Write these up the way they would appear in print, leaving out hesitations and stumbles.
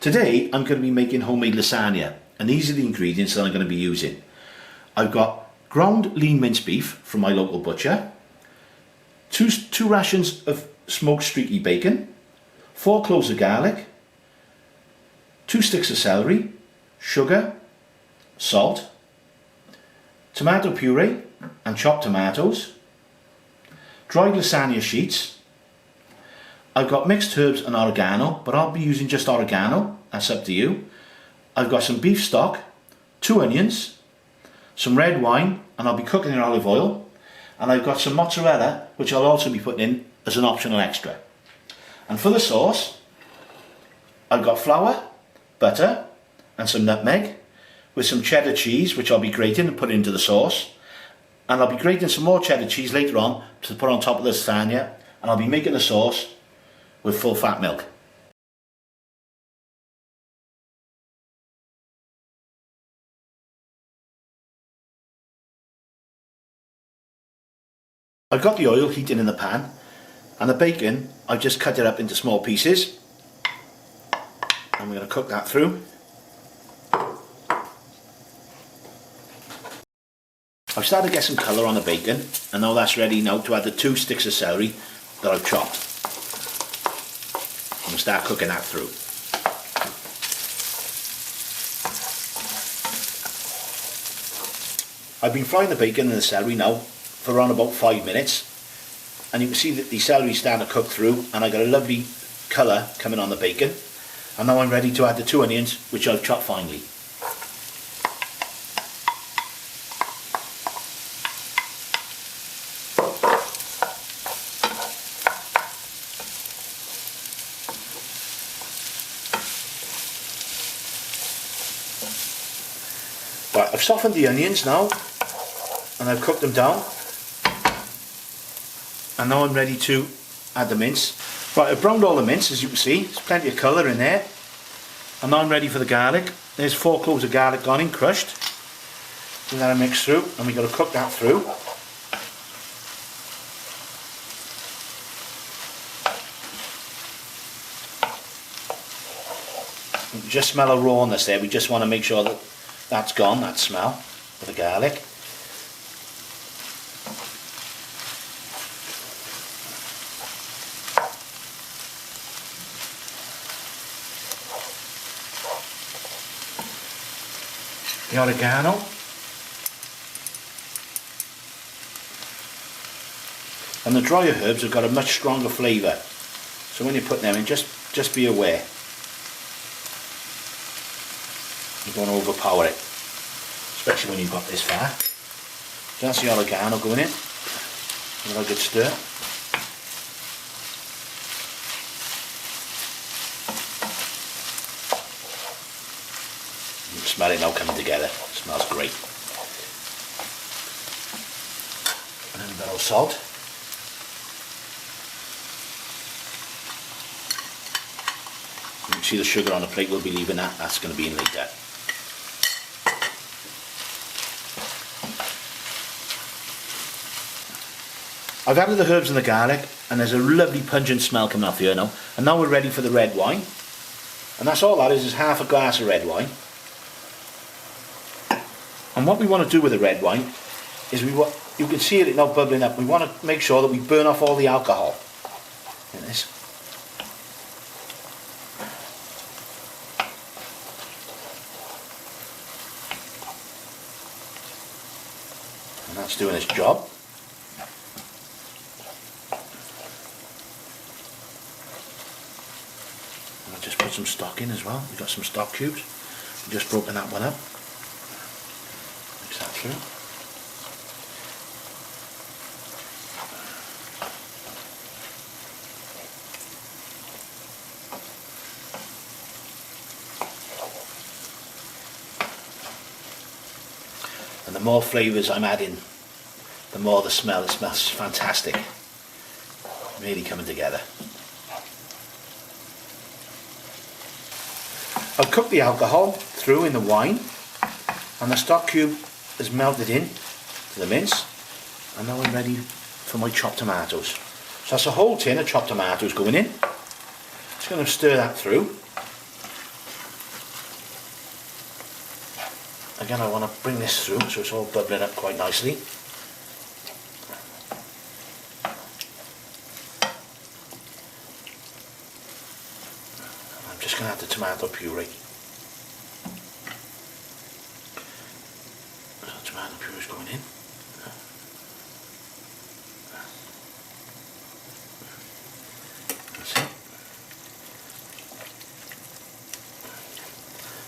Today I'm going to be making homemade lasagna, and these are the ingredients that I'm going to be using. I've got ground lean minced beef from my local butcher, two rations of smoked streaky bacon, 4 cloves of garlic, 2 sticks of celery, sugar, salt, tomato puree and chopped tomatoes, dried lasagna sheets. I've got mixed herbs and oregano, but I'll be using just oregano, that's up to you. I've got some beef stock, 2 onions, some red wine, and I'll be cooking in olive oil, and I've got some mozzarella, which I'll also be putting in as an optional extra. And for the sauce, I've got flour, butter, and some nutmeg, with some cheddar cheese, which I'll be grating and put into the sauce. And I'll be grating some more cheddar cheese later on to put on top of the lasagna, and I'll be making the sauce with full fat milk. I've got the oil heating in the pan, and the bacon, I've just cut it up into small pieces, and we're going to cook that through. I've started to get some colour on the bacon, and now that's ready now to add the 2 sticks of celery that I've chopped. I'm going to start cooking that through. I've been frying the bacon and the celery now for around about 5 minutes, and you can see that the celery is starting to cook through, and I got a lovely colour coming on the bacon. And now I'm ready to add the 2 onions, which I've chopped finely. Right, I've softened the onions now, and I've cooked them down, and now I'm ready to add the mince. Right, I've browned all the mince, as you can see. There's plenty of colour in there. And now I'm ready for the garlic. There's 4 cloves of garlic gone in, crushed. Give that a mix through, and we've got to cook that through. You can just smell a rawness there. We just want to make sure that that's gone, that smell of the garlic. The oregano, and the drier herbs have got a much stronger flavour, so when you put them in, just be aware you don't overpower it, especially when you've got this far. So that's the oregano going in, give it a good stir. You can smell it now coming together, it smells great. And then a bit of salt. You can see the sugar on the plate, we'll be leaving that, that's going to be in later. I've added the herbs and the garlic, and there's a lovely pungent smell coming off here now. And now we're ready for the red wine. And that's all that is half a glass of red wine. And what we want to do with the red wine is you can see it now bubbling up. We want to make sure that we burn off all the alcohol in this. And that's doing its job. And I've just put some stock in as well. We've got some stock cubes. We've just broken that one up. Mix that through. And the more flavours I'm adding, the more the smell. It smells fantastic. Really coming together. I've cooked the alcohol through in the wine, and the stock cube has melted in to the mince, and now I'm ready for my chopped tomatoes. So that's a whole tin of chopped tomatoes going in. Just going to stir that through. Again, I want to bring this through so it's all bubbling up quite nicely. I'm just going to add the tomato puree. So the tomato puree is going in. That's it.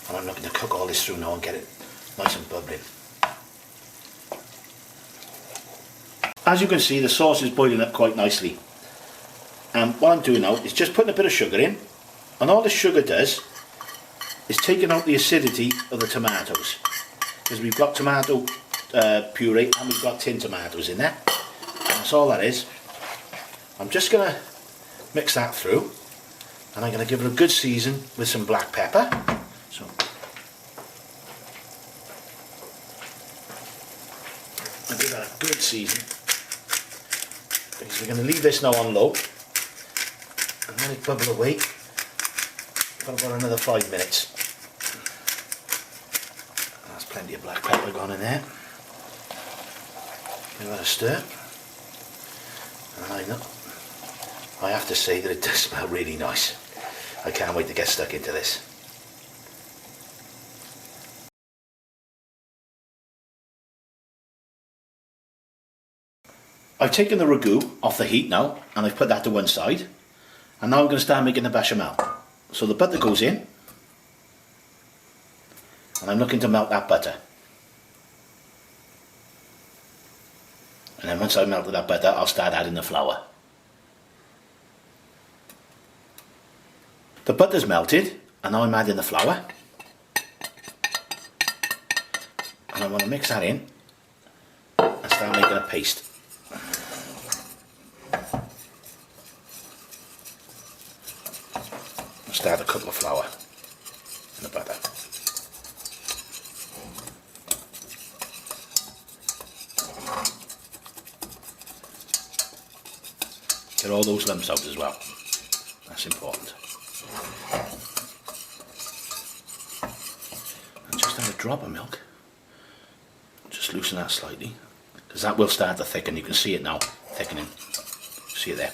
And I'm looking to cook all this through now and get it nice and bubbling. As you can see, the sauce is boiling up quite nicely. And what I'm doing now is just putting a bit of sugar in, and all the sugar does is taking out the acidity of the tomatoes, because we've got tomato puree and we've got tin tomatoes in there. That's all that is. I'm just going to mix that through, and I'm going to give it a good season with some black pepper. So I'll give that a good season, because we're going to leave this now on low and let it bubble away for about another 5 minutes. That's plenty of black pepper gone in there. Give that a stir, and I have to say that it does smell really nice. I can't wait to get stuck into this. I've taken the ragu off the heat now, and I've put that to one side, and now I'm going to start making the bechamel. So the butter goes in, and I'm looking to melt that butter. And then once I've melted that butter, I'll start adding the flour. The butter's melted, and now I'm adding the flour, and I want to mix that in and start making a paste. Start to cook the flour in the butter. Get all those lumps out as well. That's important. And just add a drop of milk. Just loosen that slightly, because that will start to thicken. You can see it now, thickening. See it there.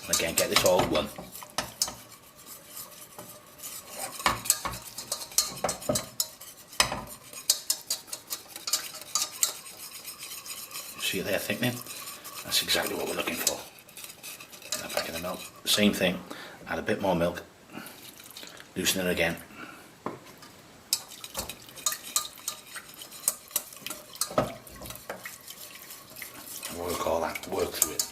And again, get this all one. See it there thickening? That's exactly what we're looking for. Put that back in the milk. Same thing, add a bit more milk, loosen it again. And work all that, work through it.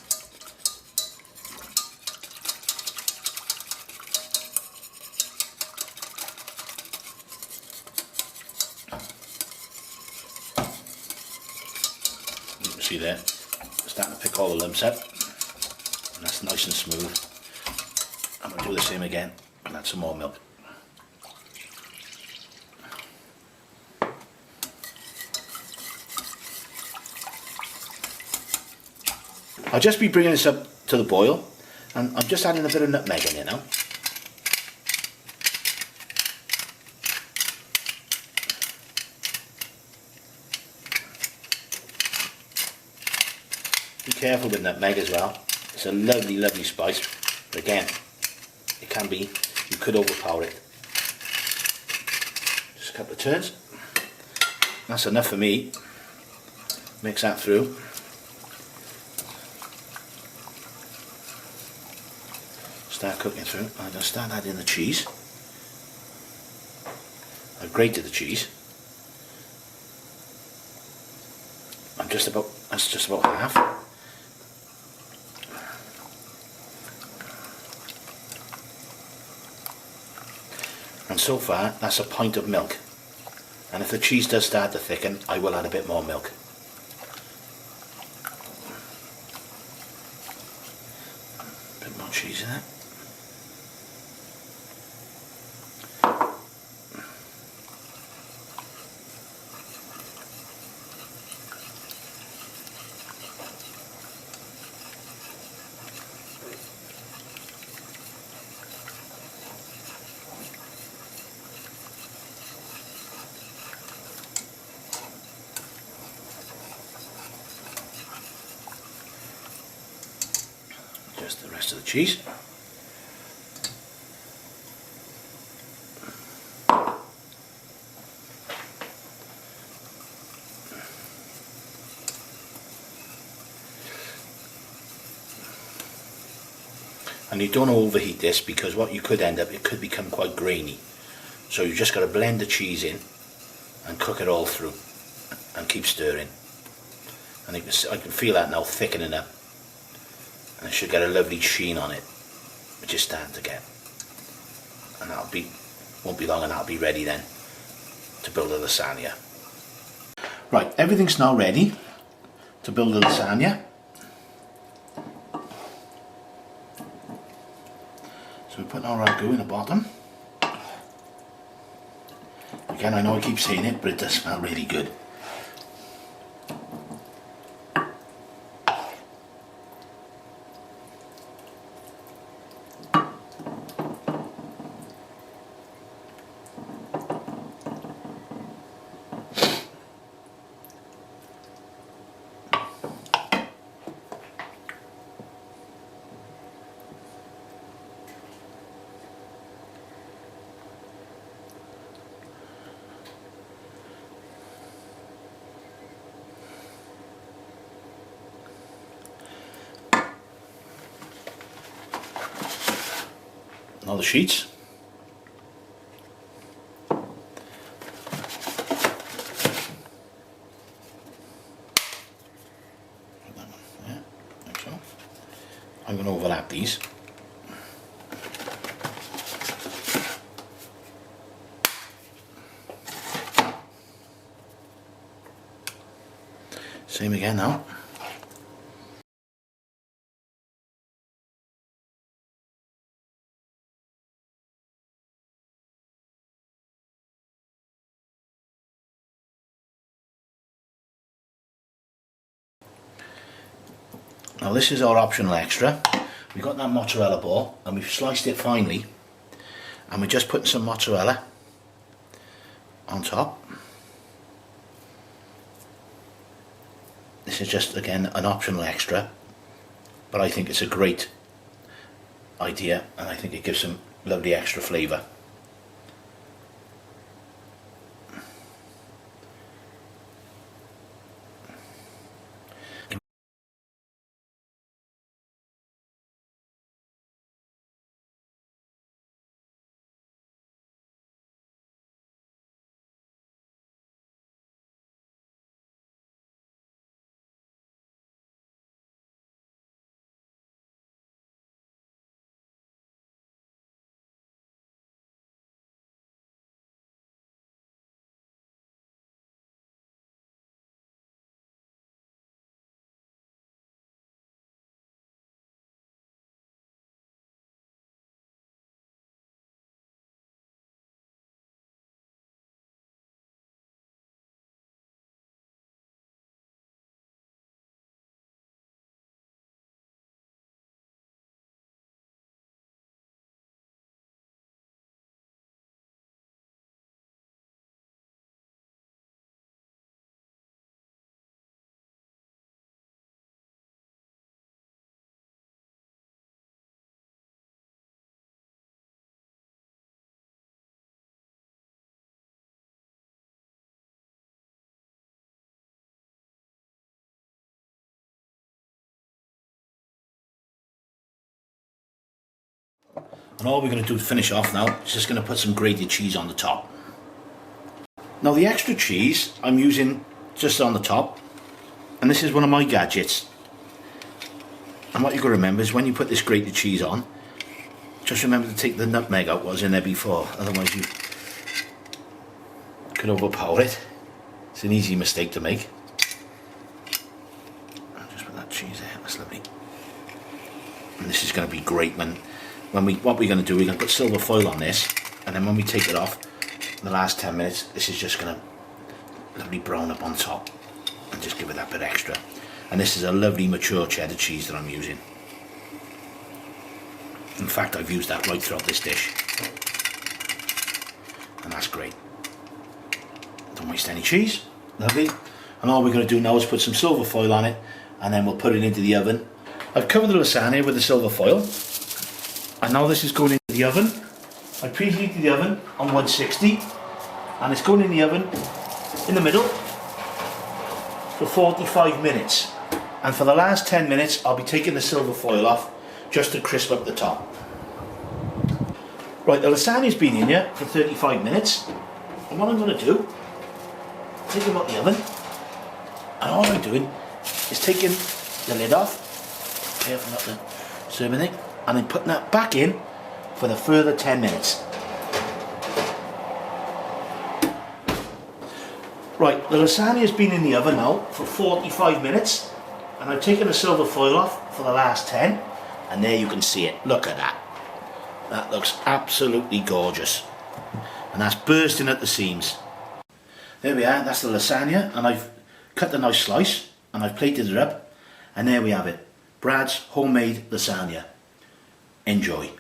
See there, starting to pick all the lumps up, and that's nice and smooth. I'm going to do the same again and add some more milk. I'll just be bringing this up to the boil, and I'm just adding a bit of nutmeg in here now. Be careful with nutmeg as well. It's a lovely, lovely spice, but again, it can be, you could overpower it. Just a couple of turns. That's enough for me. Mix that through. Start cooking through. I'm going to start adding the cheese. I've grated the cheese. That's just about half. And so far, that's a pint of milk. And if the cheese does start to thicken, I will add a bit more milk. A bit more cheese in it. There's the rest of the cheese. And you don't want to overheat this, because what you could end up, it could become quite grainy. So you've just got to blend the cheese in and cook it all through and keep stirring. And I can feel that now thickening up, and it should get a lovely sheen on it, which is starting to get. And won't be long and that'll be ready then to build a lasagna. Right, everything's now ready to build a lasagna. So we put our ragu in the bottom. Again, I know I keep saying it, but it does smell really good. Now the sheets. Yeah, like so. I'm going to overlap these. Same again now. Now this is our optional extra. We've got that mozzarella ball and we've sliced it finely, and we're just putting some mozzarella on top. This is just, again, an optional extra, but I think it's a great idea and I think it gives some lovely extra flavour. And all we're going to do to finish off now is just going to put some grated cheese on the top. Now the extra cheese I'm using just on the top, and this is one of my gadgets. And what you've got to remember is when you put this grated cheese on, just remember to take the nutmeg out what was in there before, otherwise you could overpower it. It's an easy mistake to make. I'll just put that cheese there, that's lovely. And this is going to be great what we're going to do, we're going to put silver foil on this, and then when we take it off, in the last 10 minutes, this is just going to lovely brown up on top and just give it that bit extra. And this is a lovely mature cheddar cheese that I'm using. In fact, I've used that right throughout this dish, and that's great. Don't waste any cheese, lovely. And all we're going to do now is put some silver foil on it, and then we'll put it into the oven I've covered the lasagna with the silver foil, and now this is going into the oven. I preheated the oven on 160, and it's going in the oven in the middle for 45 minutes. And for the last 10 minutes I'll be taking the silver foil off just to crisp up the top. Right, the lasagna's been in here for 35 minutes, and what I'm going to do, take them out the oven, and all I'm doing is taking the lid off, careful not to serve anything, and then putting that back in for the further 10 minutes. Right, the lasagna has been in the oven now for 45 minutes, and I've taken the silver foil off for the last 10, and there you can see it. Look at that. That looks absolutely gorgeous, and that's bursting at the seams. There we are, that's the lasagna, and I've cut a nice slice and I've plated it up, and there we have it, Brad's homemade lasagna. Enjoy.